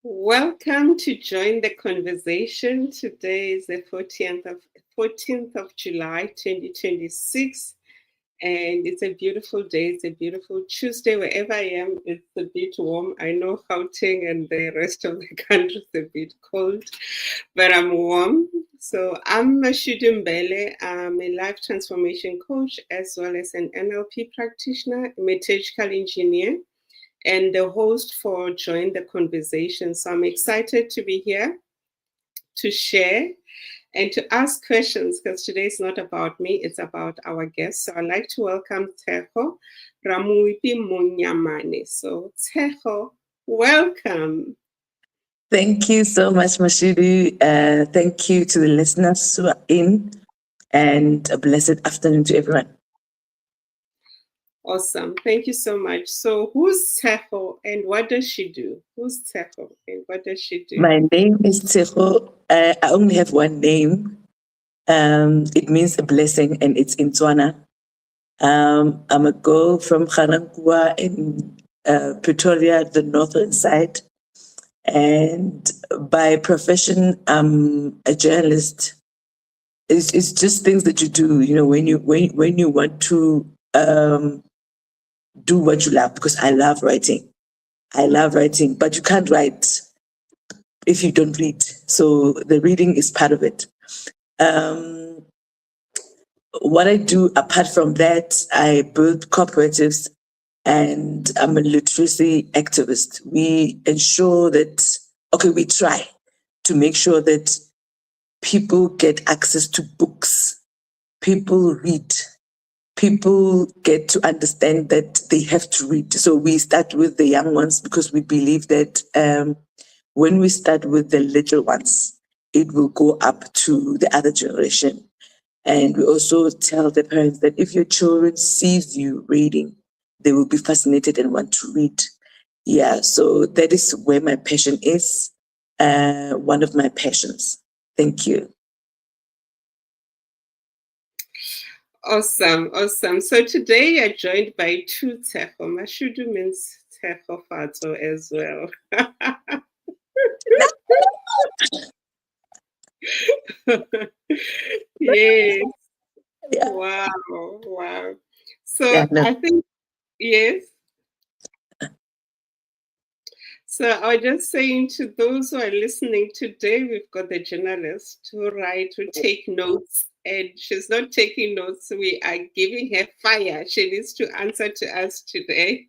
Welcome to join the conversation. Today is the 14th of July, 2026, and it's a beautiful day. It's a beautiful Tuesday. Wherever I am, it's a bit warm. I know Gauteng and the rest of the country is a bit cold, but I'm warm. So I'm 𝗝cie_𝗶𝗃𝗁. I'm a life transformation coach as well as an NLP practitioner, a metallurgical engineer, and the host for Join the Conversation. So I'm excited to be here to share and to ask questions, because today is not about me, it's about our guests. So I'd like to welcome Tshego Ramoupi Monyamane. So Tshego, welcome. Thank you so much, 𝗝cie_𝗶𝗃. Thank you to the listeners who are in, and a blessed afternoon to everyone. Awesome. Thank you so much. So who's Tshego and what does she do? Who's Tshego and what does she do? My name is Tshego. I only have one name. It means a blessing, and it's in Tswana. I'm a girl from Ga_Rankuwa in Pretoria, the northern side. And by profession, I'm a journalist. It's just things that you do, when you want to do what you love, because I love writing. But you can't write if you don't read. So the reading is part of it. What I do apart from that, I build cooperatives, and I'm a literacy activist. We ensure that, we try to make sure that people get access to books, people read, people get to understand that they have to read. So we start with the young ones, because we believe that when we start with the little ones, it will go up to the other generation. And we also tell the parents that if your children sees you reading, they will be fascinated and want to read. Yeah, so that is where my passion is, one of my passions. Thank you. Awesome. So today you're joined by two Tshego. Mashudu means Tshego Fato as well. Yes. Yeah. Wow. So Yeah, no. I think, yes. So I was just saying to those who are listening today, we've got the journalist who take notes, and she's not taking notes. We are giving her fire. She needs to answer to us today.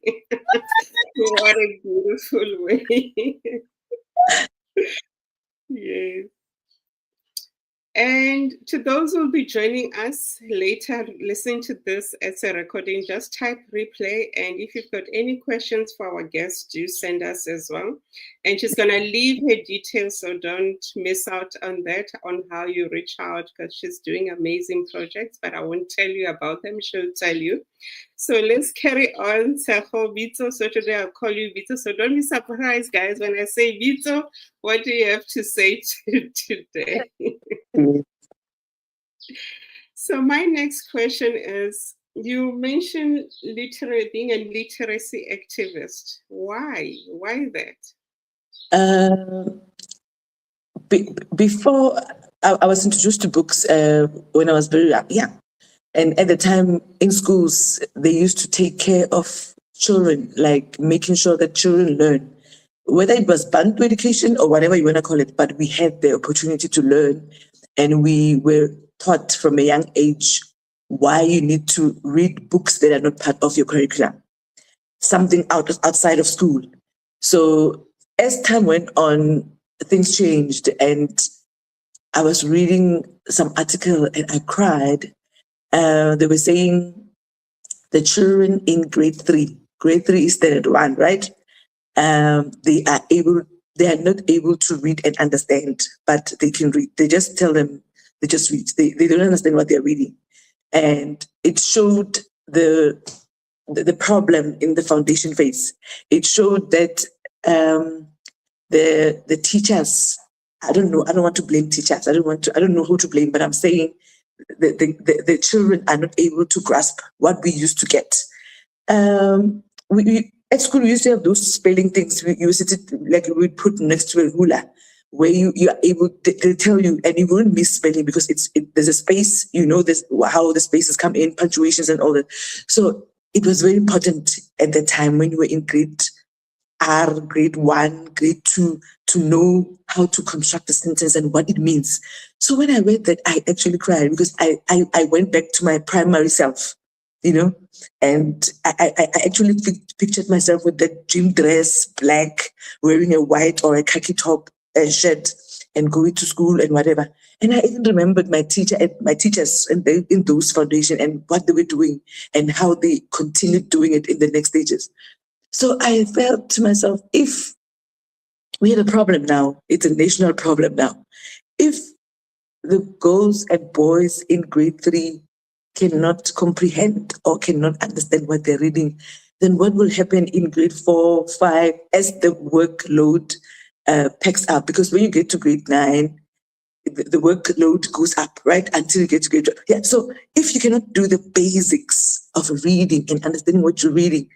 What a beautiful way. Yes. And to those who will be joining us later, listening to this as a recording, just type replay. And if you've got any questions for our guests, do send us as well. And she's going to leave her details, so don't miss out on that, on how you reach out, because she's doing amazing projects, but I won't tell you about them. She'll tell you. So let's carry on. Tshego, Bitso. So today I'll call you Bitso. So don't be surprised, guys, when I say Bitso. What do you have to say today? So my next question is, you mentioned being a literacy activist. Why? Why that? Before I was introduced to books when I was very young. And at the time in schools, they used to take care of children, like making sure that children learn, whether it was Bantu education or whatever you want to call it, but we had the opportunity to learn, and we were taught from a young age why you need to read books that are not part of your curriculum, something outside of school. So as time went on, things changed, and I was reading some article and I cried. They were saying the children in grade 3 is standard 1, right? They are not able to read and understand, but they can read. They just tell them, they just read. They don't understand what they're reading. And it showed the problem in the foundation phase. It showed that the teachers, I don't want to blame teachers. I don't know who to blame, but I'm saying the children are not able to grasp what we used to get. at school, we used to have those spelling things. We used to, like, we put next to a ruler where you are able, they tell you, and you won't miss spelling because there's a space, there's how the spaces come in, punctuations and all that. So it was very important at that time when you were in grade 1, grade 2, to know how to construct a sentence and what it means. So when I read that, I actually cried because I went back to my primary self, and I actually pictured myself with that gym dress, black, wearing a white or a khaki top and shirt and going to school and whatever. And I even remembered my teachers in those foundation and what they were doing and how they continued doing it in the next stages. So I felt to myself, if we had a problem now, it's a national problem now. If the girls and boys in grade 3 cannot comprehend or cannot understand what they're reading, then what will happen in grade 4, 5 as the workload picks up? Because when you get to grade 9, the workload goes up, right? Until you get to grade 12. Yeah. So if you cannot do the basics of reading and understanding what you're reading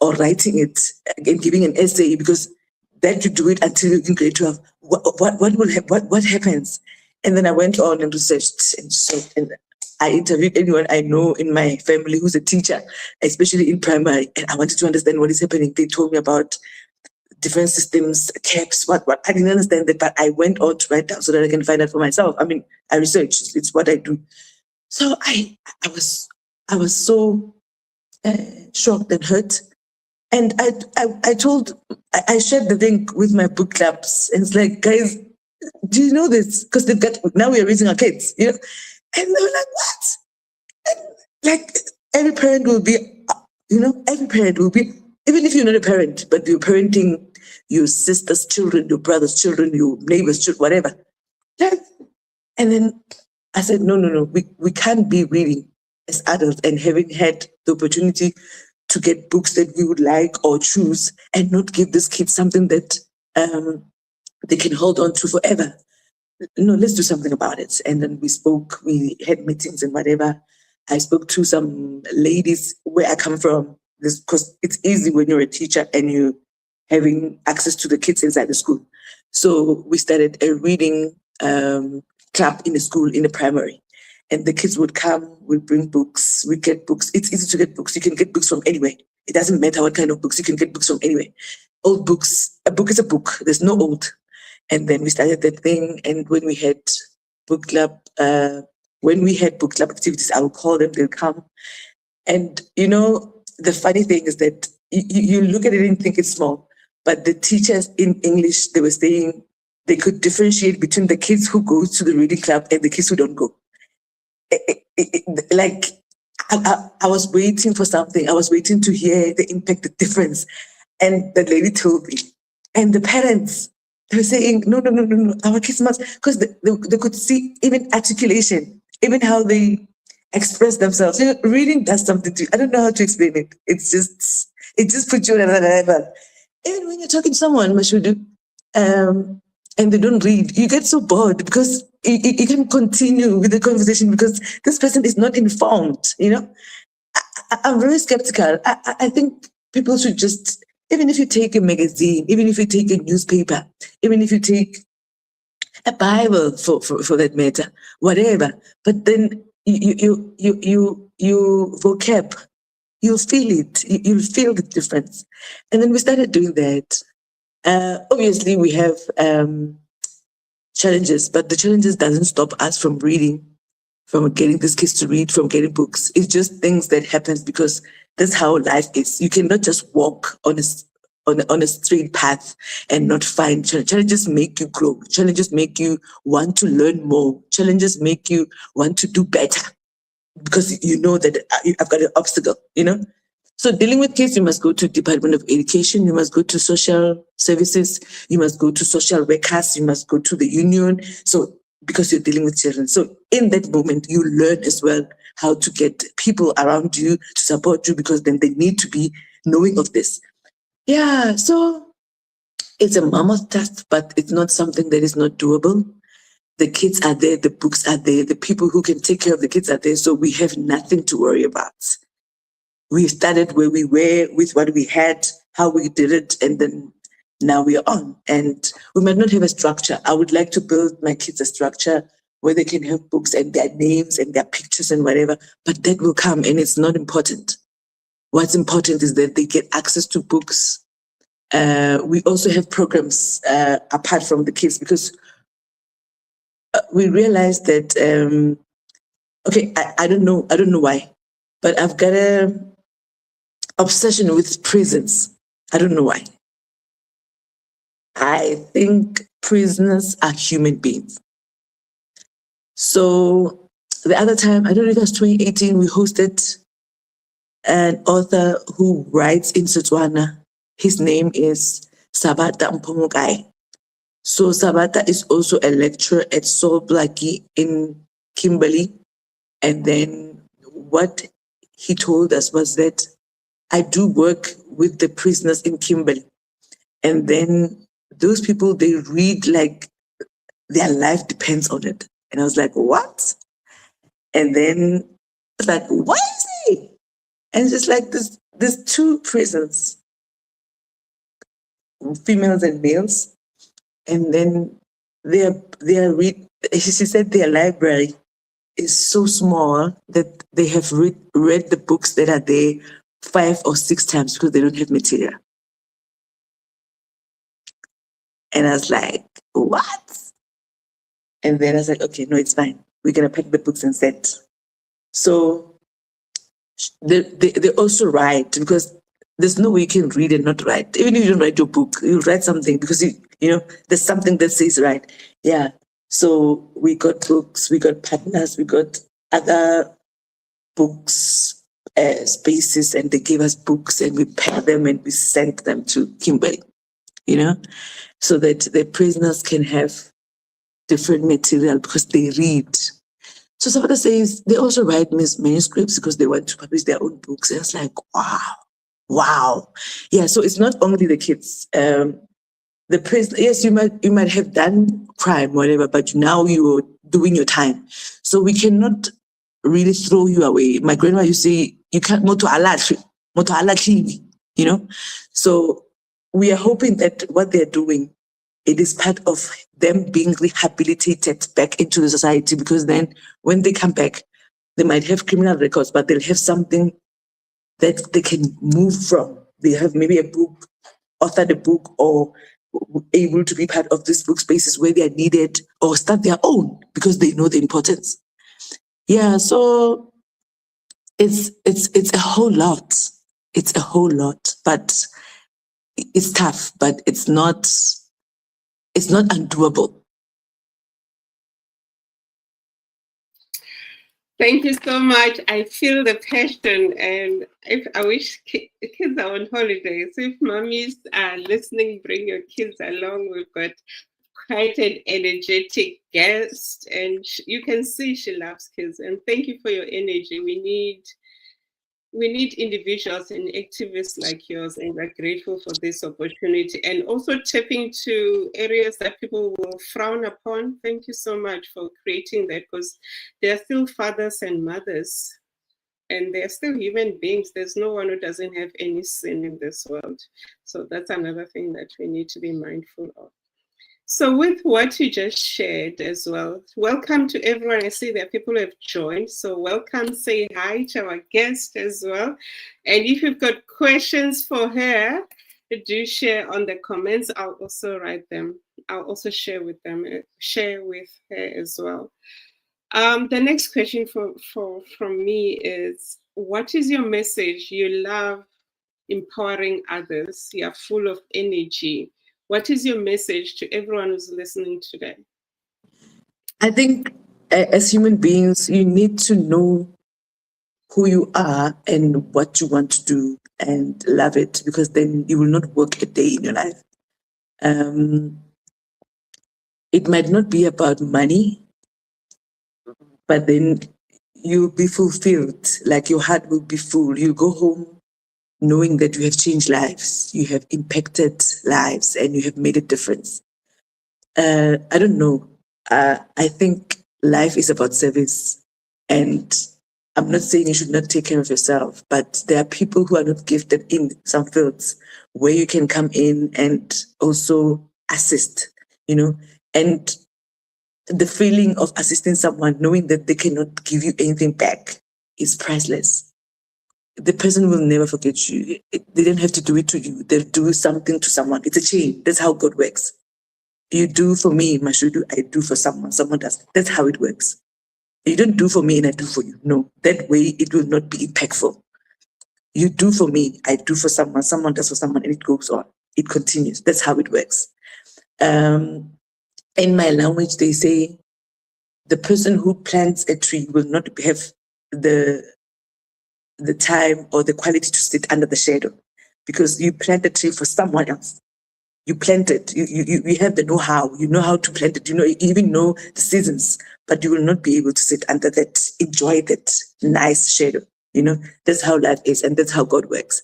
or writing it and giving an essay, because that you do it until you can grade 12, what happens? And then I went on and researched and I interviewed anyone I know in my family who's a teacher, especially in primary, and I wanted to understand what is happening. They told me about different systems, caps, what. I didn't understand that, but I went on to write down so that I can find out for myself. I mean, I researched, it's what I do. So I was so shocked and hurt. And I shared the thing with my book clubs, and it's like, guys, do you know this? Because now we are raising our kids, And they were like, what? And like, every parent will be, every parent will be, even if you're not a parent, but you're parenting your sister's children, your brother's children, your neighbor's children, whatever. And then I said, no, we can't be reading as adults and having had the opportunity to get books that we would like or choose and not give these kids something that they can hold on to forever. No, let's do something about it. And then we had meetings and whatever. I spoke to some ladies where I come from, because it's easy when you're a teacher and you're having access to the kids inside the school. So we started a reading club in the school, in the primary. And the kids would come, we'd bring books, we'd get books. It's easy to get books. You can get books from anywhere. It doesn't matter what kind of books, you can get books from anywhere. Old books, a book is a book. There's no old. And then we started that thing. And when we had book club activities, I would call them, they'll come. And, the funny thing is that you look at it and think it's small, but the teachers in English, they were saying they could differentiate between the kids who go to the reading club and the kids who don't go. Like, I was waiting for something. I was waiting to hear the impact, the difference. And the lady told me. And the parents, they were saying, no, our kids must, because they could see even articulation, even how they express themselves. Reading does something to you. I don't know how to explain it. It just puts you on another level. Even when you're talking to someone, Mashudu, and they don't read, you get so bored because you can continue with the conversation because this person is not informed, I'm very skeptical. I think people should just, even if you take a magazine, even if you take a newspaper, even if you take a Bible for that matter, whatever, but then you vocab, you'll feel it, you'll feel the difference. And then we started doing that. Obviously, we have challenges, but the challenges doesn't stop us from reading, from getting these kids to read, from getting books. It's just things that happens because that's how life is. You cannot just walk on a straight path and not find challenges. Challenges make you grow. Challenges make you want to learn more. Challenges make you want to do better because you know that I've got an obstacle, So dealing with kids, you must go to Department of Education, you must go to social services, you must go to social workers, you must go to the union. So because you're dealing with children. So in that moment, you learn as well how to get people around you to support you because then they need to be knowing of this. Yeah, so it's a mammoth task, but it's not something that is not doable. The kids are there, the books are there, the people who can take care of the kids are there, so we have nothing to worry about. We started where we were with what we had. how we did it, and then now we are on. And we might not have a structure. I would like to build my kids a structure where they can have books and their names and their pictures and whatever, but that will come, and it's not important. What's important is that they get access to books. We also have programs apart from the kids, because we realized that, okay, I don't know why, but I've got a obsession with prisons. I don't know why. I think prisoners are human beings. So the other time, I don't know if it was 2018, we hosted an author who writes in Setswana. His name is 𝗲cie Monyamane. So 𝗲cie is also a lecturer at 𝗖cie in Kimberley. And then what he told us was that I do work with the prisoners in Kimberley. And then those people, they read like their life depends on it. And I was like, what? And then it's like, what is it? And it's just like there's two prisons, females and males. And then she said their library is so small that they have read the books that are there 5 or 6 times because they don't have material. And I was like, what? And then I was like, okay, no, it's fine. We're going to pack the books and set. So they also write, because there's no way you can read and not write. Even if you don't write your book, you write something because you know there's something that says right. Yeah. So we got books, we got partners, we got other books, spaces, and they gave us books, and we packed them and we sent them to Kimberley, so that the prisoners can have different material because they read. So somebody says they also write manuscripts because they want to publish their own books. And it's like, wow. Yeah, so it's not only the kids. The prison, yes, you might have done crime, whatever, but now you're doing your time. So we cannot really throw you away. My grandma used to say, you can't moto alatri, So we are hoping that what they're doing, it is part of them being rehabilitated back into the society, because then when they come back, they might have criminal records, but they'll have something that they can move from. They have maybe a book, authored a book, or able to be part of these book spaces where they are needed, or start their own because they know the importance. Yeah, so it's a whole lot. It's a whole lot, but it's tough, but it's not undoable. Thank you so much. I feel the passion, and I wish kids are on holidays. If mummies are listening, bring your kids along. We've got quite an energetic guest, and you can see she loves kids. And thank you for your energy. We need individuals and activists like yours, and we're grateful for this opportunity, and also tapping to areas that people will frown upon. Thank you so much for creating that, because there are still fathers and mothers, and they're still human beings. There's no one who doesn't have any sin in this world. So that's another thing that we need to be mindful of. So with what you just shared as well, welcome to everyone. I see that people have joined. So welcome, say hi to our guest as well. And if you've got questions for her, do share on the comments. I'll also write them. I'll also share with her as well. The next question from me is, what is your message? You love empowering others. You're full of energy. What is your message to everyone who's listening today? I think as human beings, you need to know who you are and what you want to do and love it, because then you will not work a day in your life. It might not be about money, but then you'll be fulfilled, like your heart will be full. You go home knowing that you have changed lives, you have impacted lives, and you have made a difference. I don't know. I think life is about service. And I'm not saying you should not take care of yourself, but there are people who are not gifted in some fields where you can come in and also assist, and the feeling of assisting someone, knowing that they cannot give you anything back, is priceless. The person will never forget you. They don't have to do it to you. They'll do something to someone. It's a chain. That's how God works. You do for me, Mashudu, I do for someone. Someone does. That's how it works. You don't do for me and I do for you. No, that way it will not be impactful. You do for me, I do for someone. Someone does for someone, and it goes on. It continues. That's how it works. In my language, they say the person who plants a tree will not have the time or the quality to sit under the shadow, because you plant a tree for someone else. You plant it. You have the know-how. You know how to plant it. You even know the seasons, but you will not be able to sit under that, enjoy that nice shadow. That's how life is, and that's how God works.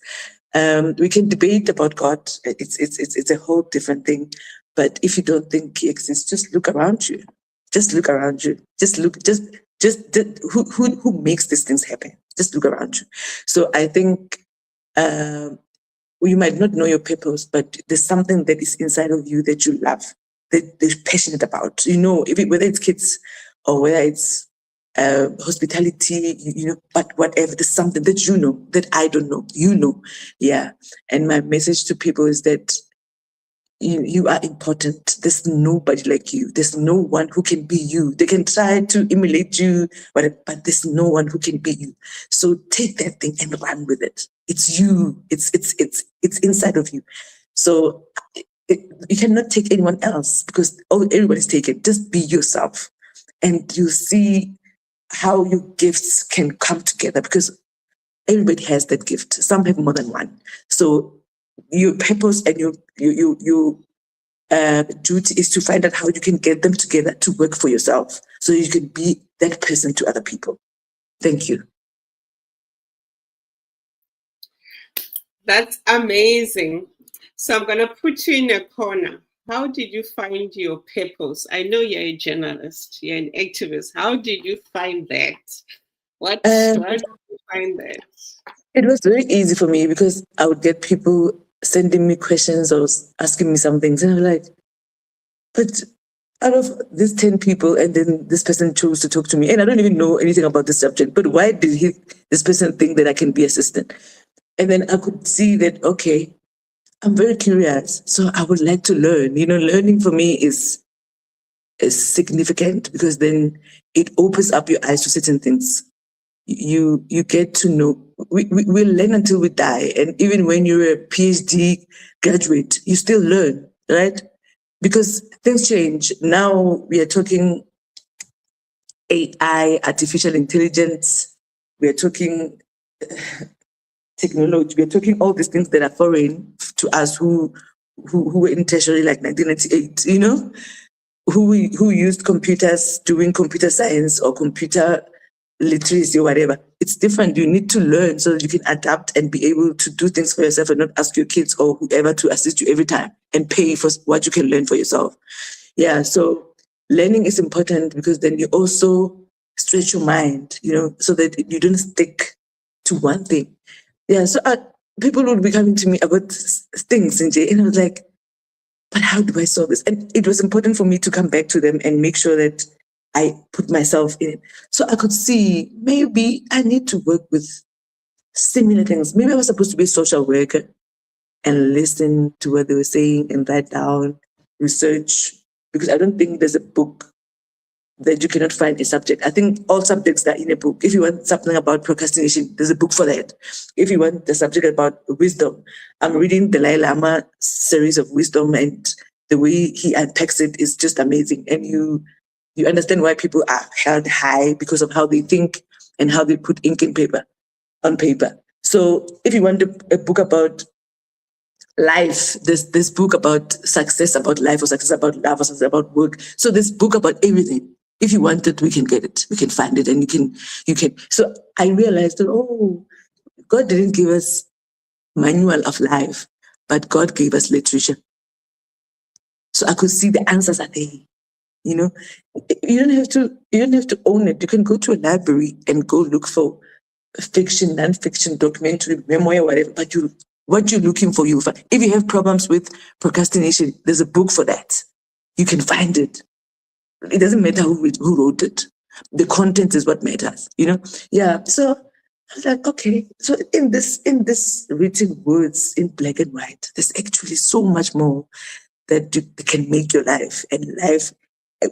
We can debate about God. It's a whole different thing. But if you don't think He exists, just look around you. Just look around you. Just look. Just who makes these things happen? Just look around you. So I think you might not know your purpose, but there's something that is inside of you that you love, that they're passionate about. Whether it's kids or whether it's hospitality, but whatever, there's something that that I don't know, yeah. And my message to people is that you are important. There's nobody like you. There's no one who can be you. They can try to emulate you, but there's no one who can be you. So take that thing and run with it. It's you. It's inside of you. So you cannot take anyone else, because everybody's taken. Just be yourself, and you see how your gifts can come together, because everybody has that gift. Some have more than one. So your purpose and your duty is to find out how you can get them together to work for yourself, so you can be that person to other people. Thank you. That's amazing. So I'm going to put you in a corner. How did you find your purpose? I know you're a journalist, you're an activist. How did you find that? What did you find that? It was very easy for me, because I would get people sending me questions or asking me some things, and I'm like, but out of these 10 people, and then this person chose to talk to me, and I don't even know anything about the subject, but why did this person think that I can be assistant? And then I could see that, okay, I'm very curious, so I would like to learn. Learning for me is significant, because then it opens up your eyes to certain things. You get to know. We learn until we die, and even when you're a PhD graduate, you still learn, right? Because things change. Now we are talking AI, artificial intelligence. We are talking technology. We are talking all these things that are foreign to us, who were in tertiary like 1998. Who used computers, doing computer science or computer literacy or whatever. It's different. You need to learn so that you can adapt and be able to do things for yourself, and not ask your kids or whoever to assist you every time and pay for what you can learn for yourself. Yeah, so learning is important, because then you also stretch your mind, so that you don't stick to one thing. Yeah, so people would be coming to me about things, and I was like, but how do I solve this? And it was important for me to come back to them and make sure that I put myself in it. So I could see, maybe I need to work with similar things. Maybe I was supposed to be a social worker and listen to what they were saying and write down, research, because I don't think there's a book that you cannot find a subject. I think all subjects are in a book. If you want something about procrastination, there's a book for that. If you want the subject about wisdom, I'm reading the Dalai Lama series of wisdom, and the way he unpacks it is just amazing. And you understand why people are held high, because of how they think and how they put ink on paper. So if you want a book about life, there's this book about success about life, or success about love, or success about work. So this book about everything. If you want it, we can get it. We can find it, and you can. So I realized that, God didn't give us manual of life, but God gave us literature. So I could see the answers are there. You don't have to own it. You can go to a library and go look for fiction, non-fiction, documentary, memoir, whatever, but you what you're looking for, you'll find. If you have problems with procrastination, there's a book for that. You can find it. It doesn't matter who wrote it. The content is what matters, Yeah. So I was like, okay. So in this written words in black and white, there's actually so much more that you can make your life, and life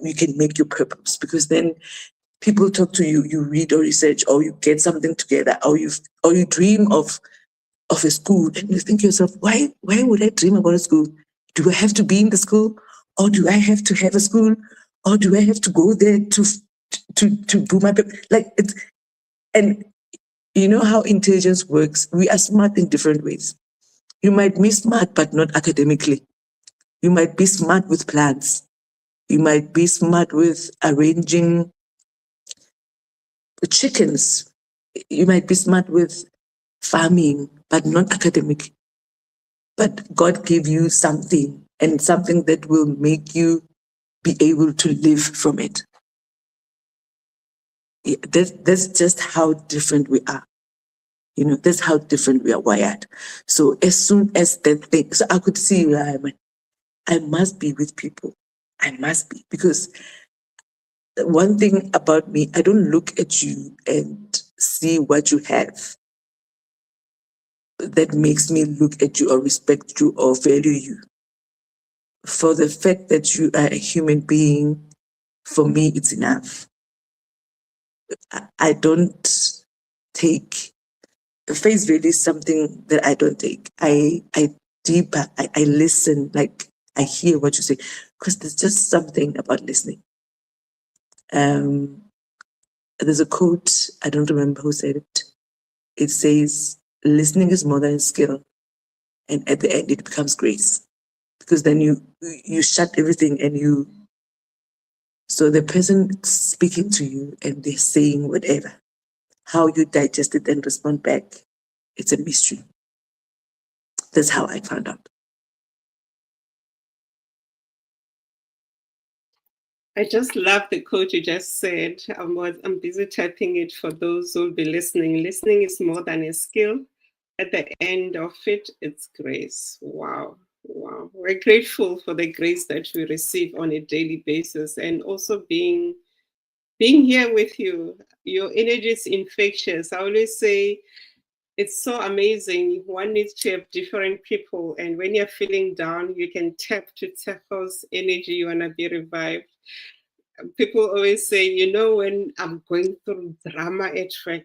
you can make your purpose, because then people talk to you, you read or research, or you get something together, or you dream of a school, and you think to yourself, why would I dream about a school? Do I have to be in the school, or do I have to have a school, or do I have to go there to do my like it's? And you know how intelligence works. We are smart in different ways. You might be smart, but not academically. You might be smart with plans. You might be smart with arranging the chickens. You might be smart with farming, but not academic. But God gave you something, and something that will make you be able to live from it. Yeah, that's just how different we are. That's how different we are wired. So as soon as that thing, so I could see I must be with people. I must be, because one thing about me, I don't look at you and see what you have that makes me look at you or respect you or value you. For the fact that you are a human being, for me, it's enough. I don't take face value is something that I don't take. I deeper. I listen. Like, I hear what you say, because there's just something about listening. There's a quote, I don't remember who said it. It says, listening is more than a skill, and at the end it becomes grace, because then you shut everything and so the person speaking to you and they're saying whatever, how you digest it and respond back, it's a mystery. That's how I found out. I just love the quote you just said. I'm busy typing it for those who will be listening. Listening is more than a skill. At the end of it, it's grace. Wow. Wow. We're grateful for the grace that we receive on a daily basis, and also being here with you. Your energy is infectious. I always say it's so amazing. One needs to have different people, and when you're feeling down, you can tap to Tshego's energy. You want to be revived. People always say, when I'm going through drama at work,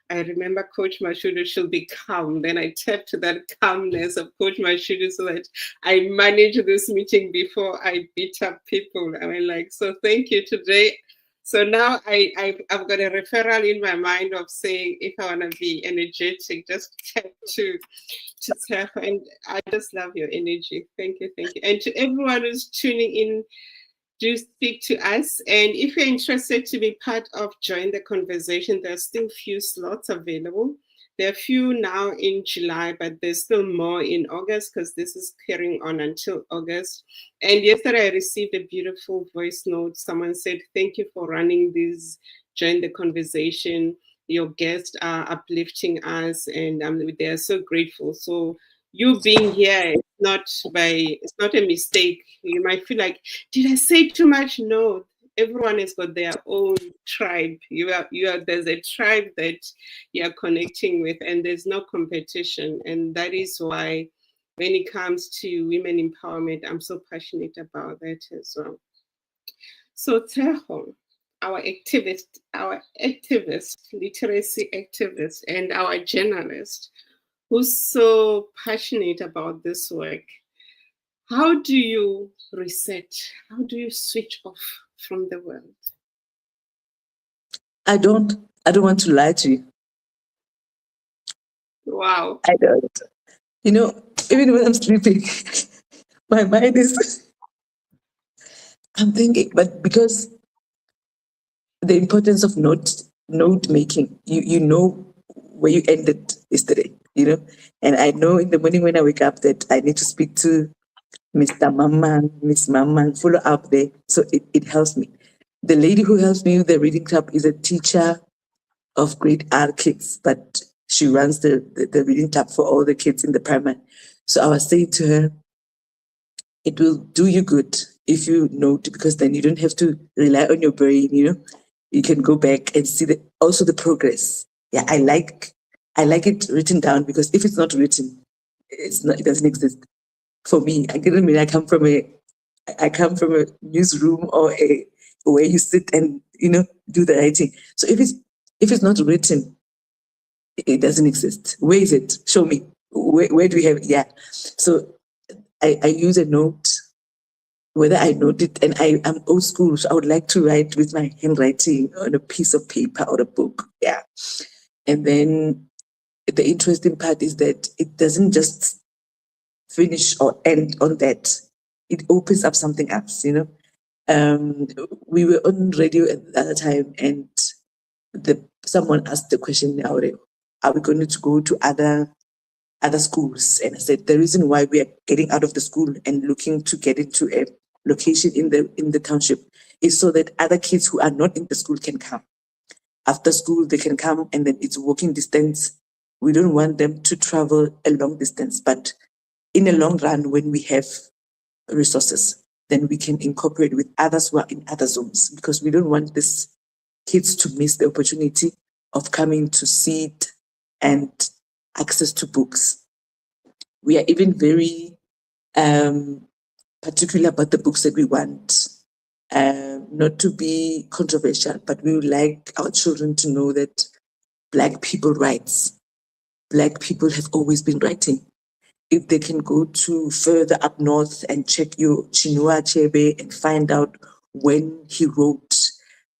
I remember Coach Mashudu, she'll be calm. Then I tap to that calmness of Coach Mashudu so that I manage this meeting before I beat up people. I mean, so thank you today. So now I've got a referral in my mind of saying, if I want to be energetic, just tap to Tshego. And I just love your energy. Thank you, thank you. And to everyone who's tuning in, do speak to us. And if you're interested to be part of Join the Conversation, there are still few slots available. There are few now in July, but there's still more in August, because this is carrying on until August. And yesterday I received a beautiful voice note. Someone said, thank you for running this Join the Conversation. Your guests are uplifting us, and they are so grateful. So you being here, it's not a mistake. You might feel like, did I say too much? No, everyone has got their own tribe. There's a tribe that you are connecting with, and there's no competition. And that is why when it comes to women empowerment, I'm so passionate about that as well. So Tshego, our activist, literacy activist, and our journalist, who's so passionate about this work, how do you reset? How do you switch off from the world? I don't want to lie to you. Wow. I don't. Even when I'm sleeping, my mind is, I'm thinking, but because the importance of note making, you know where you ended yesterday, and I know in the morning when I wake up that I need to speak to Mr. Maman, Miss Maman, follow up there. So it helps me. The lady who helps me with the reading club is a teacher of grade R kids, but She runs the reading club for all the kids in the primary. So I was saying to her, it will do you good if you note, because then you don't have to rely on your brain, You can go back and see also the progress. Yeah, I like it written down, because if it's not written, it doesn't exist for me. I didn't mean I come from a newsroom or where you sit and do the writing. So if it's not written, it doesn't exist. Where is it? Show me. Where do we have it? Yeah. So I use a note, whether I note it, and I'm old school, so I would like to write with my handwriting on a piece of paper or a book. Yeah. And then the interesting part is that it doesn't just finish or end on that. It opens up something else, We were on radio at the other time, and someone asked the question, are we going to go to other schools? And I said, the reason why we are getting out of the school and looking to get into a location in the township is so that other kids who are not in the school can come. After school, they can come, and then it's walking distance. We don't want them to travel a long distance, but in a long run, when we have resources, then we can incorporate with others who are in other zones, because we don't want these kids to miss the opportunity of coming to see it and access to books. We are even very particular about the books that we want, not to be controversial, but we would like our children to know that Black people writes. Black people have always been writing. If they can go to further up north and check your Chinua Achebe and find out when he wrote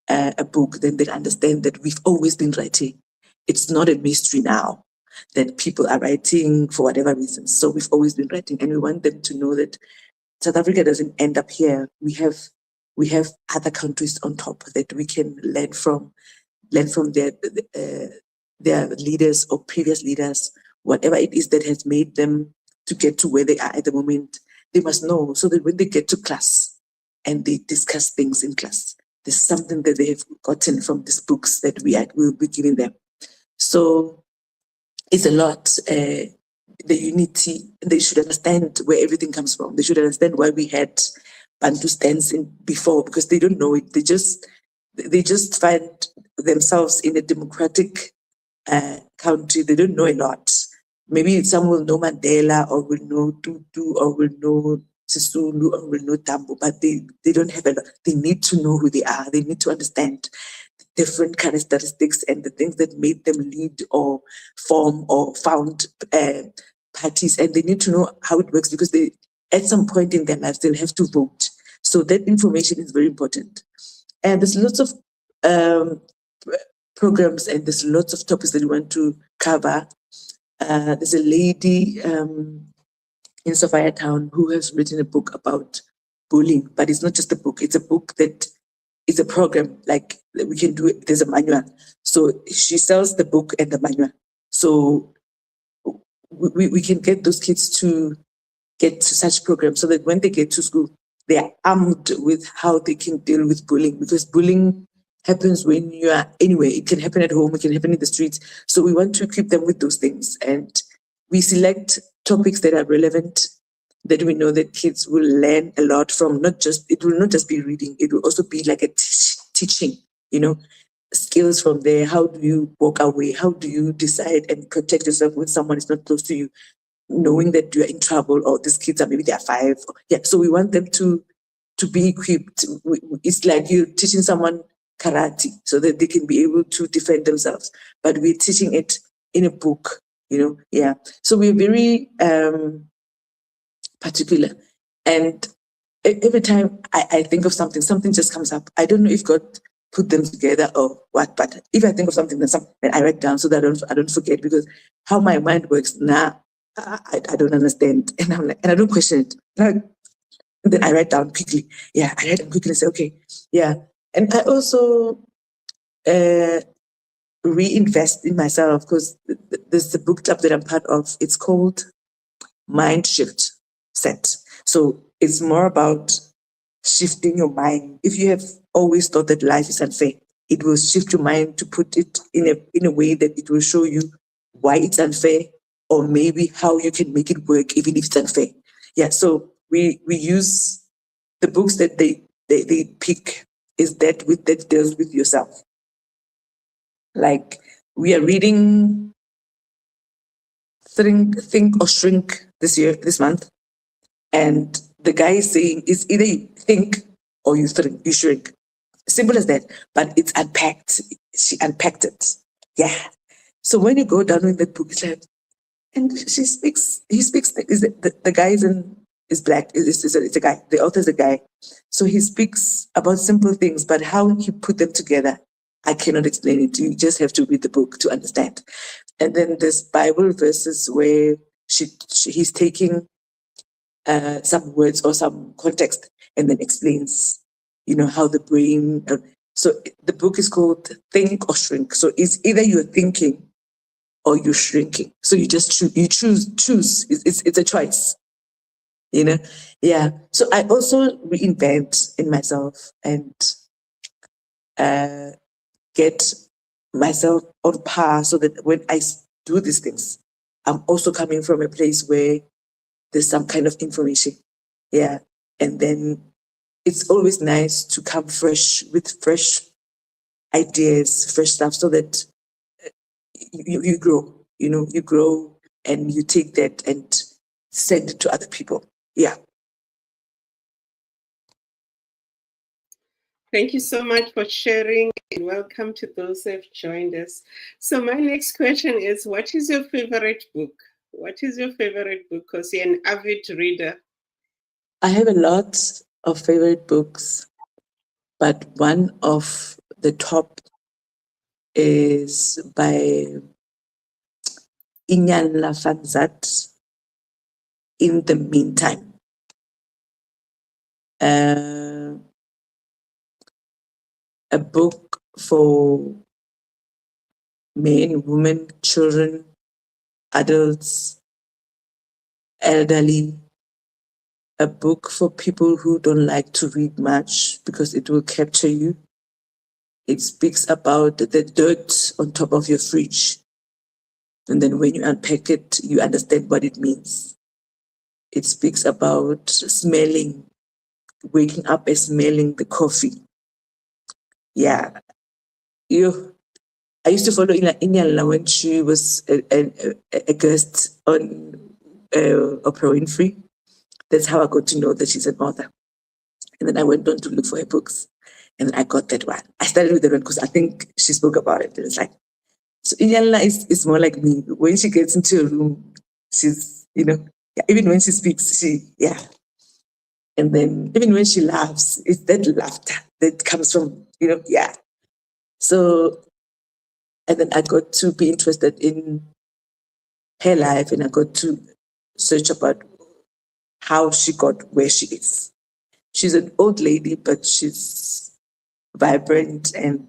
a book, then they'll understand that we've always been writing. It's not a mystery now that people are writing for whatever reasons. So we've always been writing, and we want them to know that South Africa doesn't end up here. We have other countries on top that we can learn from their leaders or previous leaders, whatever it is that has made them to get to where they are at the moment. They must know, so that when they get to class and they discuss things in class, there's something that they have gotten from these books that will be giving them. So it's a lot. The unity, they should understand where everything comes from. They should understand why we had Bantu stands before, because they don't know it. They just find themselves in a democratic country. They don't know a lot. Maybe some will know Mandela, or will know Tutu, or will know Sisulu, or will know Tambo, but they don't have a lot. They need to know who they are. They need to understand different characteristics and the things that made them lead or form or found parties. And they need to know how it works, because at some point in their lives, they'll have to vote. So that information is very important. And there's lots of programs, and there's lots of topics that we want to cover. There's a lady in Sophia Town who has written a book about bullying, but it's not just a book. It's a book that is a program, like we can do it. There's a manual. So she sells the book and the manual. So we can get those kids to get to such programs, so that when they get to school, they are armed with how they can deal with bullying, because bullying happens when you are anywhere. It can happen at home, it can happen in the streets. So we want to equip them with those things. And we select topics that are relevant, that we know that kids will learn a lot from. It will not just be reading, it will also be like a teaching, skills from there. How do you walk away? How do you decide and protect yourself when someone is not close to you, knowing that you're in trouble, or these kids are maybe they're 5. So we want them to be equipped. It's like you're teaching someone karate so that they can be able to defend themselves, but we're teaching it in a book, So we're very particular. And every time I think of something just comes up. I don't know if God put them together or what, but if I think of something, then I write down so that I don't forget, because how my mind works now, I don't understand. And I'm like, and I don't question it. And then I write down quickly. I write down quickly and say, okay, And I also reinvest in myself, because there's the book club that I'm part of. It's called Mind Shift Set. So it's more about shifting your mind. If you have always thought that life is unfair, it will shift your mind to put it in a way that it will show you why it's unfair, or maybe how you can make it work even if it's unfair. Yeah, so we use the books that they pick is that deals with yourself. Like we are reading Think or Shrink this month, and the guy is saying it's either you think or you shrink. Simple as that, but it's unpacked. She unpacked it. Yeah. So when you go down in that book, it's like, and he speaks, the guy is black, it's a guy, the author is a guy. So he speaks about simple things, but how he put them together, I cannot explain it. You just have to read the book to understand. And then there's Bible verses where he's taking some words or some context and then explains, how the brain. So the book is called Think or Shrink. So it's either you're thinking or you're shrinking. So you just choose. It's a choice, Yeah. So I also reinvent in myself and get myself on par so that when I do these things, I'm also coming from a place where there's some kind of information. Yeah. And then it's always nice to come fresh with fresh ideas, fresh stuff, so that you grow, you grow and you take that and send it to other people. Yeah. Thank you so much for sharing, and welcome to those who have joined us. So my next question is, what is your favorite book? What is your favorite book? Because you're an avid reader. I have a lot of favorite books, but one of the top is by 𝗖anye van Zant, In the Meantime. A book for men, women, children, adults, elderly. A book for people who don't like to read much because it will capture you. It speaks about the dirt on top of your fridge. And then when you unpack it, you understand what it means. It speaks about smelling, waking up and smelling the coffee. Yeah. I used to follow 𝗖anye when she was a guest on Oprah Winfrey. That's how I got to know that she's an author. And then I went on to look for her books. And I got that one. I started with that one because I think she spoke about it. And it's like, so 𝗖anye is more like me. When she gets into a room, she's, even when she speaks, And then even when she laughs, it's that laughter that comes from, So, and then I got to be interested in her life, and I got to search about how she got where she is. She's an old lady, but she's vibrant and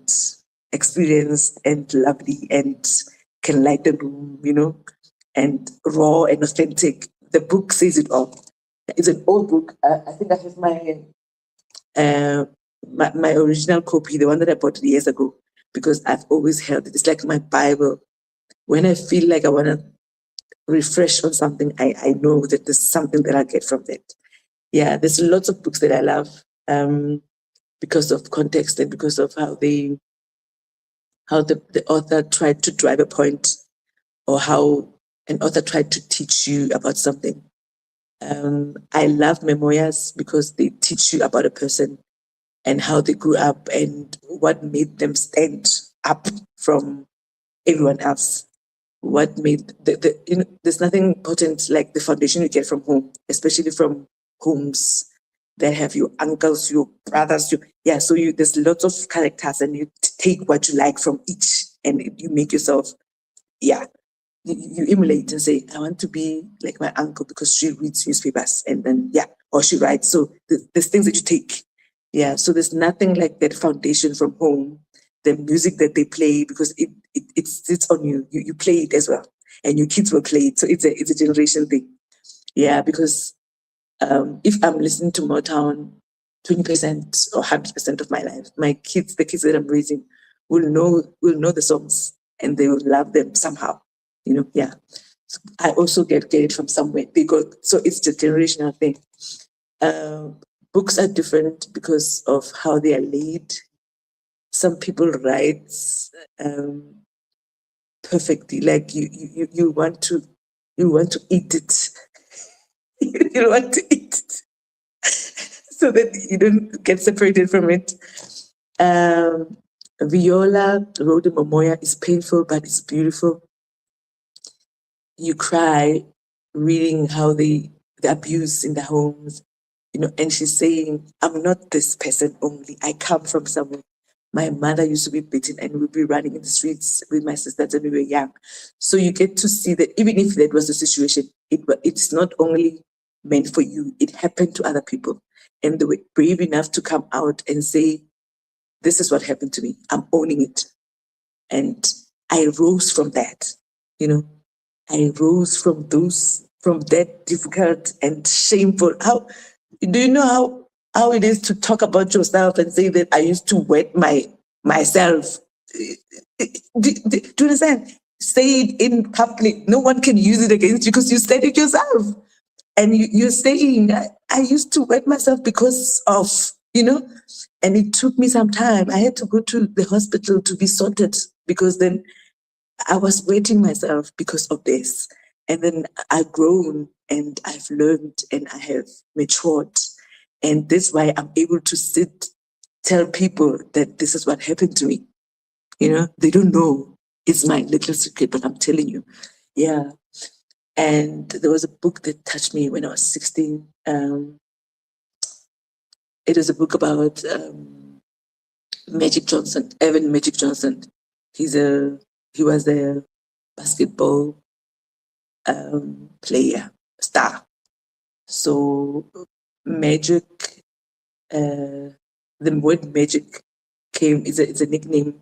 experienced and lovely and can light the room, and raw and authentic. The book says it all. It's an old book. I think I have my original copy, the one that I bought years ago, because I've always held it. It's like my Bible. When I feel like I want to refresh on something, I know that there's something that I get from that. Yeah, there's lots of books that I love because of context and because of how the author tried to drive a point, or how an author tried to teach you about something. I love memoirs because they teach you about a person and how they grew up and what made them stand up from everyone else. What made there's nothing important like the foundation you get from home, especially from homes that have your uncles, your brothers, so there's lots of characters, and you take what you like from each, and you make yourself, you emulate and say, I want to be like my uncle because she reads newspapers, and then or she writes. So there's things that you take. So there's nothing like that foundation from home, the music that they play, because it sits on you. You play it as well, and your kids will play it. So it's a generation thing. Because if I'm listening to Motown 20% or 100% of my life, the kids that I'm raising will know the songs, and they will love them somehow. Yeah. So I also get it from somewhere. So it's the generational thing. Books are different because of how they are laid. Some people write perfectly, like you want to eat it. You want to eat it so that you don't get separated from it. Viola wrote in Momoya is painful, but it's beautiful. You cry reading how the abuse in the homes, and she's saying, I'm not this person only. I come from somewhere. My mother used to be beaten and we'd be running in the streets with my sisters when we were young. So you get to see that even if that was the situation, it's not only meant for you, it happened to other people. And they were brave enough to come out and say, this is what happened to me. I'm owning it. And I rose from that, I rose from that difficult and shameful. Do you know how it is to talk about yourself and say that I used to wet myself? Do you understand? Say it in public. No one can use it against you because you said it yourself. And you're saying, I used to wet myself because of, and it took me some time. I had to go to the hospital to be sorted because then I was wetting myself because of this. And then I've grown and I've learned and I have matured. And that's why I'm able to tell people that this is what happened to me. They don't know. It's my little secret, but I'm telling you. Yeah. And there was a book that touched me when I was 16. It was a book about Magic Johnson, Evan Magic Johnson. He was a basketball player, star. So magic, the word magic it's a nickname,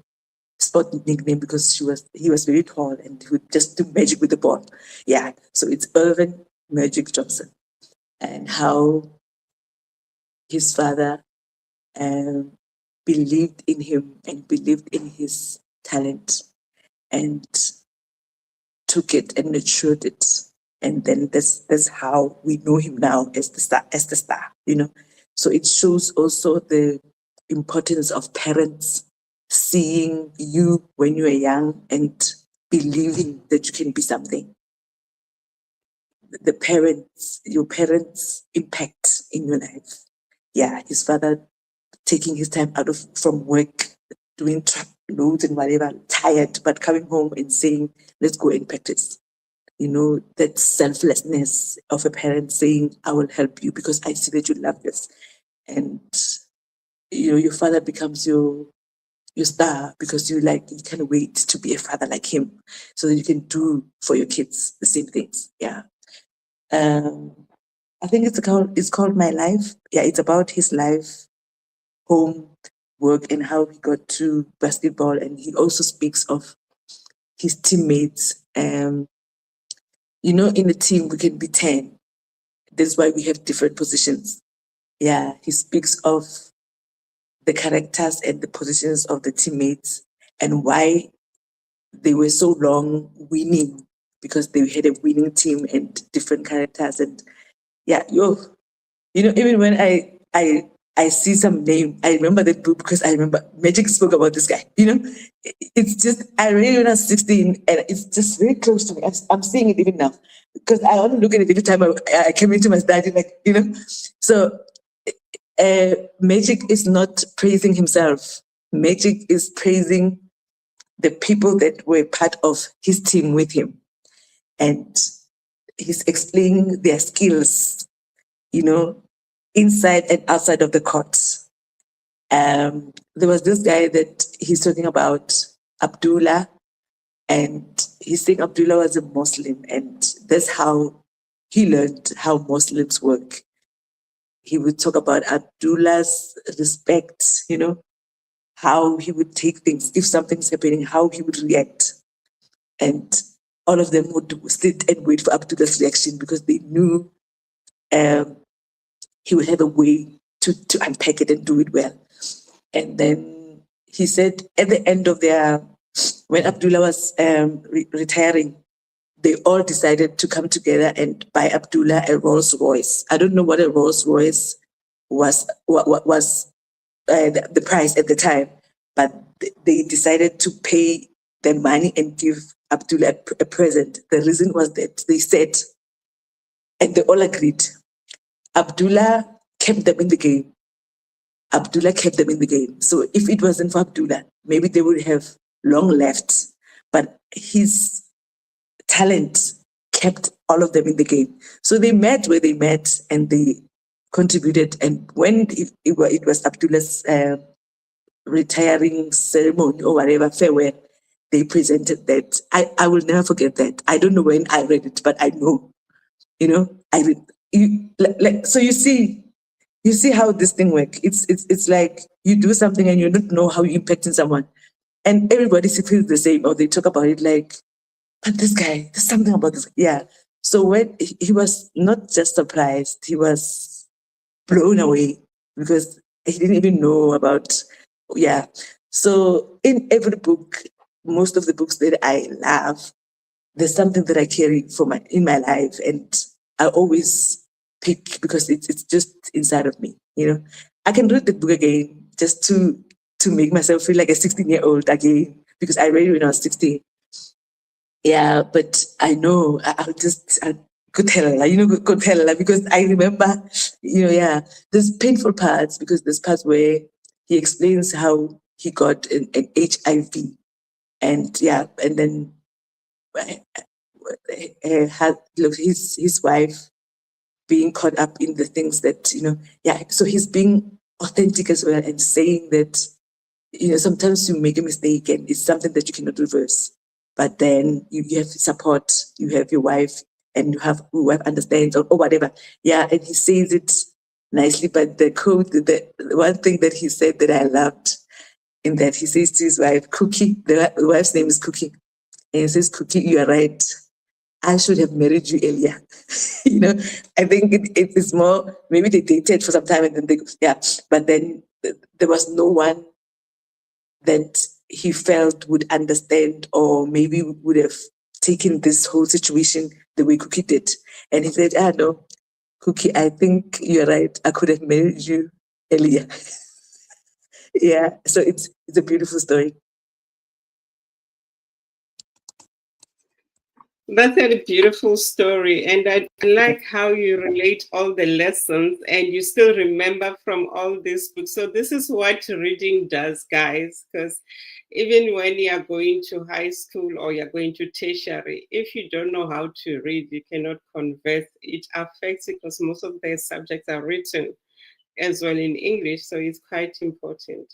sport nickname, because he was very tall and he would just do magic with the ball. Yeah, so it's Irvin Magic Johnson, and how his father believed in him and believed in his talent and took it and nurtured it. And then that's how we know him now as the star, So it shows also the importance of parents seeing you when you are young and believing that you can be something. Your parents' impact in your life. Yeah, his father taking his time out from work, doing truck loads and whatever, tired, but coming home and saying, let's go and practice. That selflessness of a parent saying, I will help you because I see that you love this. And, your father becomes your star because you can't wait to be a father like him so that you can do for your kids the same things. Yeah. I think it's called My Life. Yeah, it's about his life, home, work, and how he got to basketball. And he also speaks of his teammates. In the team, we can be 10. That's why we have different positions. Yeah, he speaks of the characters and the positions of the teammates and why they were so long winning, because they had a winning team and different characters. And yeah, even when I see some name, I remember that book because I remember Magic spoke about this guy. It's just, I read it when I was 16 and it's just very close to me. I'm seeing it even now because I only look at it every time I came into my study, So Magic is not praising himself. Magic is praising the people that were part of his team with him. And he's explaining their skills, inside and outside of the court. There was this guy that he's talking about, Abdullah, and he's saying Abdullah was a Muslim, and that's how he learned how Muslims work. He would talk about Abdullah's respect, how he would take things, if something's happening, how he would react. And all of them would sit and wait for Abdullah's reaction because they knew he would have a way to unpack it and do it well. And then he said at the end of when Abdullah was retiring, they all decided to come together and buy Abdullah a Rolls Royce. I don't know what a Rolls Royce was, what was the price at the time, but they decided to pay the money and give Abdullah a present. The reason was that they said, and they all agreed, Abdullah kept them in the game. Abdullah kept them in the game. So if it wasn't for Abdullah, maybe they would have long left. But his talent kept all of them in the game. So they met where they met and they contributed. And when it was Abdullah's retiring ceremony or whatever, farewell, they presented that. I will never forget that. I don't know when I read it, but I know, so you see how this thing works. It's like you do something and you don't know how you're impacting someone. And everybody feels the same, or they talk about it like, but this guy, there's something about this. Yeah. So when he was not just surprised, he was blown away because he didn't even know about, yeah. So in every book, most of the books that I love, there's something that I carry in my life, and I always pick because it's just inside of me. I can read the book again just to make myself feel like a 16-year-old again, because I read it when I was 16. Yeah, but I know I'll just could tell her, because I remember, there's painful parts, because there's parts where he explains how he got an HIV, and then had his wife being caught up in the things that, so he's being authentic as well and saying that, sometimes you make a mistake and it's something that you cannot reverse. But then you have support, you have your wife, and your wife understands or whatever. Yeah, and he says it nicely, but the one thing that he said that I loved, in that he says to his wife, Cookie, the wife's name is Cookie, and he says, Cookie, you are right. I should have married you earlier. I think it is more, maybe they dated for some time and then but then there was no one that he felt would understand or maybe would have taken this whole situation the way Cookie did. And he said, no, Cookie, I think you're right. I could have married you earlier. Yeah, so it's a beautiful story. That's a beautiful story, and I like how you relate all the lessons and you still remember from all these books. So this is what reading does, guys, because even when you're going to high school or you're going to tertiary, if you don't know how to read, you cannot converse. It affects you because most of the subjects are written as well in English, so it's quite important.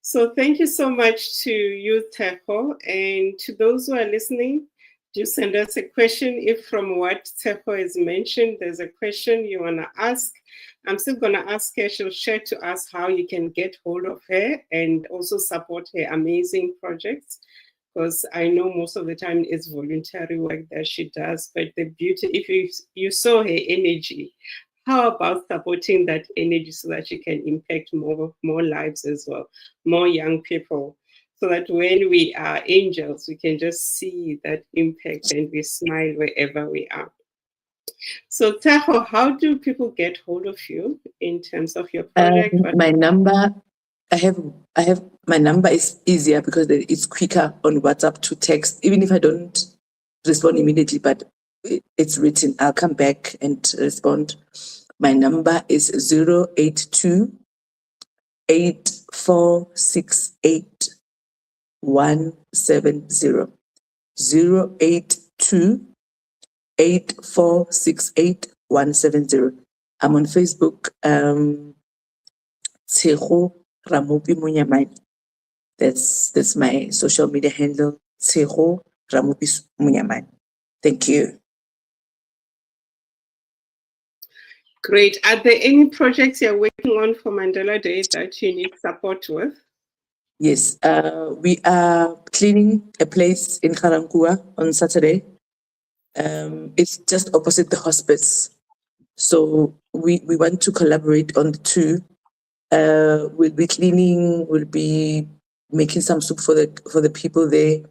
So thank you so much to you, Tshego, and to those who are listening. Do send us a question. If from what Tshego has mentioned, there's a question you want to ask, I'm still going to ask her. She'll share to us how you can get hold of her and also support her amazing projects, because I know most of the time it's voluntary work that she does. But the beauty, if you saw her energy, how about supporting that energy so that you can impact more lives as well, more young people? So that when we are angels, we can just see that impact and we smile wherever we are. So Tshego, how do people get hold of you in terms of your project? My number, I have my number is easier because it's quicker on WhatsApp to text, even if I don't respond immediately, but it's written. I'll come back and respond. My number is 082 8468 170 082 8468 170. I'm on Facebook, Tshego Ramoupi Monyamane. That's my social media handle, Tshego Ramoupi Monyamane. Thank you. Great. Are there any projects you're working on for Mandela Day that you need support with? Yes, we are cleaning a place in Ga-Rankuwa on Saturday. It's just opposite the hospice. So we want to collaborate on the two. We'll be cleaning, we'll be making some soup for the people there.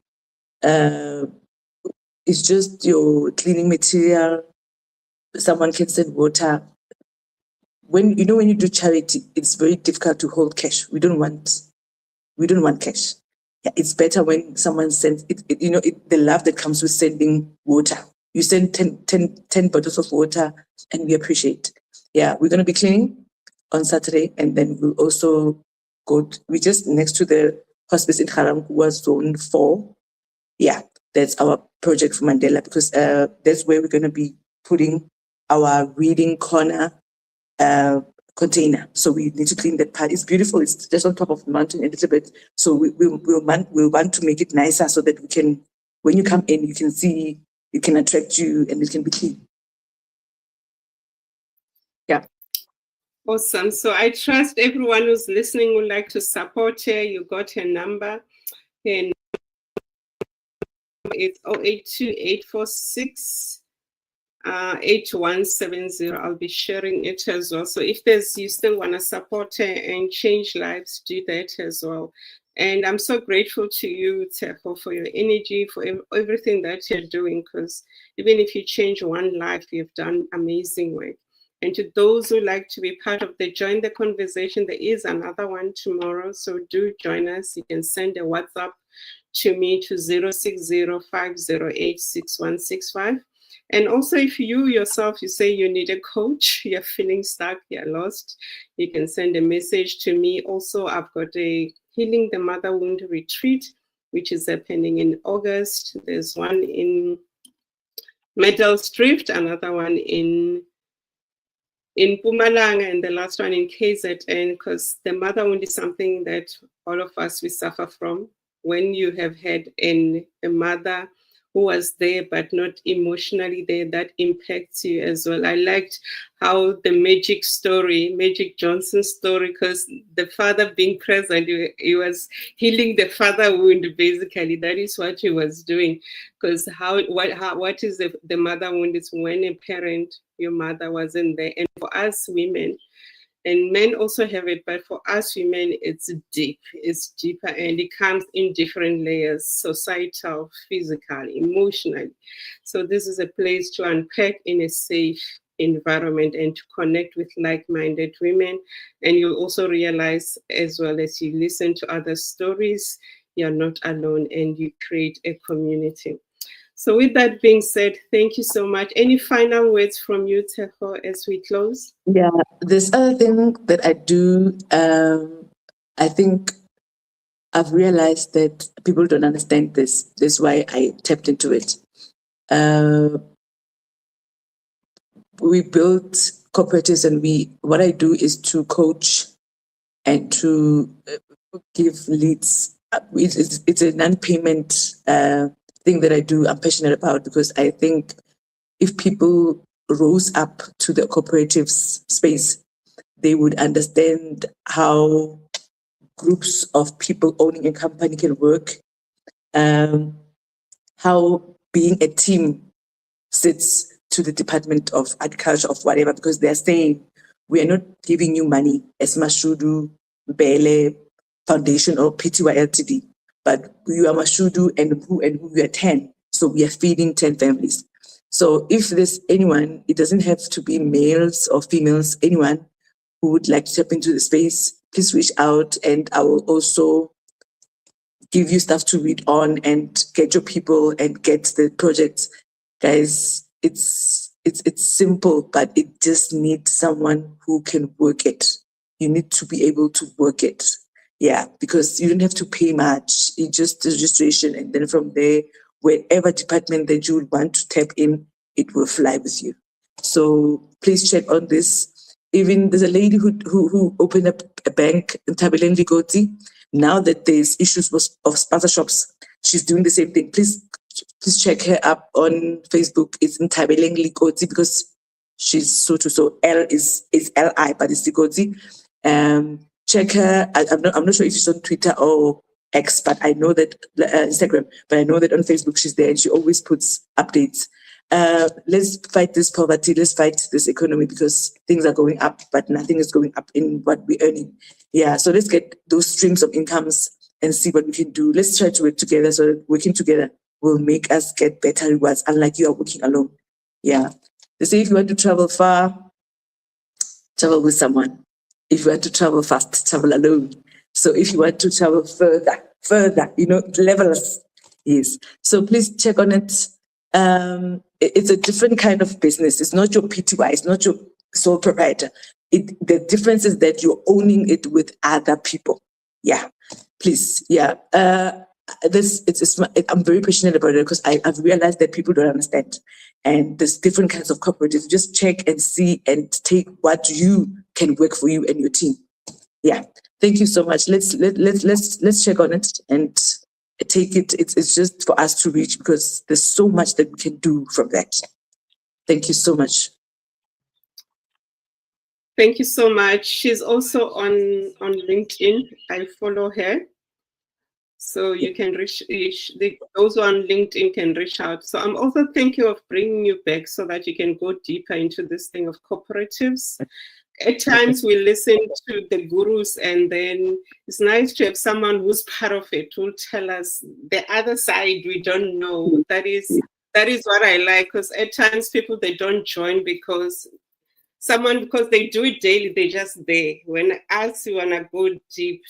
It's just your cleaning material. Someone can send water. When you do charity, it's very difficult to hold cash. We don't want cash. Yeah, it's better when someone sends it, the love that comes with sending water. You send 10 bottles of water and we appreciate. Yeah, we're going to be cleaning on Saturday, and then we'll also we're just next to the hospice in Ga-Rankuwa Zone 4. Yeah, that's our project for Mandela, because that's where we're going to be putting our reading corner container. So we need to clean that part. It's beautiful. It's just on top of the mountain a little bit. So we'll want to make it nicer so that we can, when you come in, you can see, it can attract you and it can be clean. Yeah. Awesome. So I trust everyone who's listening would like to support her. You got her number. And it's 082-846-8170. I'll be sharing it as well. So if you still want to support her and change lives, do that as well. And I'm so grateful to you, Tshego, for your energy, for everything that you're doing, because even if you change one life, you've done amazing work. And to those who like to be part of Join the Conversation, there is another one tomorrow. So do join us. You can send a WhatsApp to me to 060-508-6165. And also, if you yourself, you say you need a coach, you're feeling stuck, you're lost, you can send a message to me. Also, I've got a Healing the Mother Wound retreat, which is happening in August. There's one in Medelsdrift, another one in Mpumalanga, and the last one in KZN, because the mother wound is something that all of us, we suffer from. When you have had a mother who was there but not emotionally there, that impacts you as well. I liked how the Magic Johnson's story, because the father being present, he was healing the father wound, basically. That is what he was doing. Because what is the mother wound? Is when a parent, your mother, wasn't there. And for us women, and men also have it, but for us women, it's deep. It's deeper, and it comes in different layers: societal, physical, emotional. So this is a place to unpack in a safe environment and to connect with like-minded women. And you'll also realize, as well as you listen to other stories, you're not alone, and you create a community. So with that being said, thank you so much. Any final words from you, Tshego, as we close? Yeah, this other thing that I do, I think I've realized that people don't understand this. That's why I tapped into it. We built cooperatives, and what I do is to coach and to give leads. It's a non-payment thing that I do. I'm passionate about, because I think if people rose up to the cooperatives space, they would understand how groups of people owning a company can work, how being a team sits to the Department of Agriculture of whatever, because they're saying, we are not giving you money as Mashudu, Bele, Foundation, or PTY Ltd, but you are Mashudu and who you are 10. So we are feeding 10 families. So if there's anyone, it doesn't have to be males or females, anyone who would like to step into the space, please reach out, and I will also give you stuff to read on and get your people and get the projects. Guys, it's simple, but it just needs someone who can work it. You need to be able to work it. Yeah, because you don't have to pay much. It's just the registration, and then from there, wherever department that you would want to tap in, it will fly with you. So please check on this. Even there's a lady who opened up a bank in 𝗃𝗿𝗃𝗃𝗃. Now that there's issues of sponsorships, she's doing the same thing. Please check her up on Facebook. It's in 𝗃𝗃𝗃𝗃, because she's Sotho. So L is L-I, but it's Likotsi. Check her. I'm not sure if she's on Twitter or X, but I know that Instagram, but I know that on Facebook she's there, and she always puts updates. Let's fight this poverty. Let's fight this economy, because things are going up, but nothing is going up in what we're earning. Yeah, so let's get those streams of incomes and see what we can do. Let's try to work together. So working together, will make us get better rewards, unlike you are working alone. Yeah. They say if you want to travel far, travel with someone. If you want to travel fast, travel alone. So if you want to travel further, level us. Yes. So please check on it. It's a different kind of business. It's not your PTY. It's not your sole proprietor. The difference is that you're owning it with other people. Yeah. Please. Yeah. I'm very passionate about it because I've realized that people don't understand. And there's different kinds of cooperatives. Just check and see and take what you can work for you and your team. Yeah. Thank you so much. Let's check on it and take it. It's just for us to reach because there's so much that we can do from that. Thank you so much. Thank you so much. She's also on LinkedIn. I follow her. So you can reach those who are on LinkedIn can reach out. So I'm also thinking of bringing you back so that you can go deeper into this thing of cooperatives. At times we listen to the gurus, and then it's nice to have someone who's part of it who will tell us the other side we don't know. That is what I like, because at times people, they don't join because they do it daily, they're just there. When us, we want to go deep.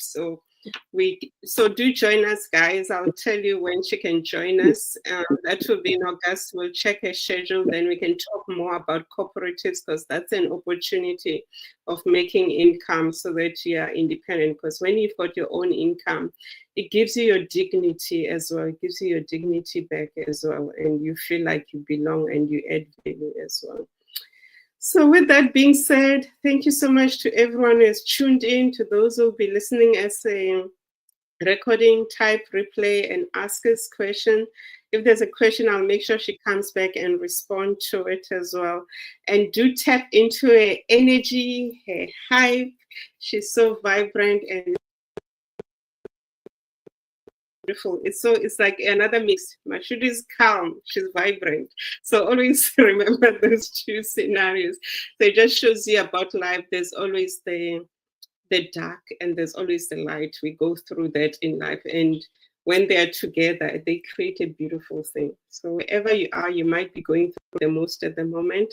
So do join us, guys. I'll tell you when she can join us. That will be in August. We'll check her schedule, then we can talk more about cooperatives, because that's an opportunity of making income so that you are independent. Because when you've got your own income, it gives you your dignity as well. It gives you your dignity back as well, and you feel like you belong and you add value as well. So with that being said, thank you so much to everyone who has tuned in, to those who will be listening as a recording, type, replay, and ask us question. If there's a question, I'll make sure she comes back and respond to it as well. And do tap into her energy, her hype. She's so vibrant and beautiful. It's like another mix. Mashudu is calm, she's vibrant. So always remember those two scenarios. So it just shows you about life. There's always the dark and there's always the light. We go through that in life, and when they are together, they create a beautiful thing. So wherever you are, you might be going through the most at the moment,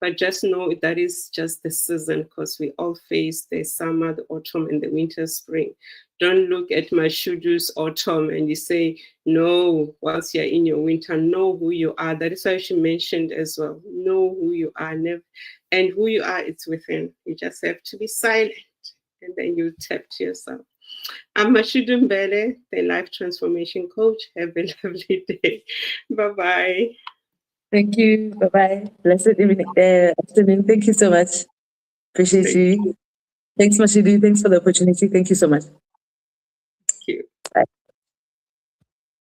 but just know that is just the season, because we all face the summer, the autumn, and the winter, spring. Don't look at Mashudu's autumn and you say, no, whilst you're in your winter, know who you are. That is why she mentioned as well. Know who you are, and who you are, it's within. You just have to be silent, and then you tap to yourself. I'm Mashudu Mbele, the Life Transformation Coach. Have a lovely day. Bye-bye. Thank you. Bye-bye. Blessed afternoon. Thank you so much. Appreciate you. Thanks, Mashudu. Thanks for the opportunity. Thank you so much.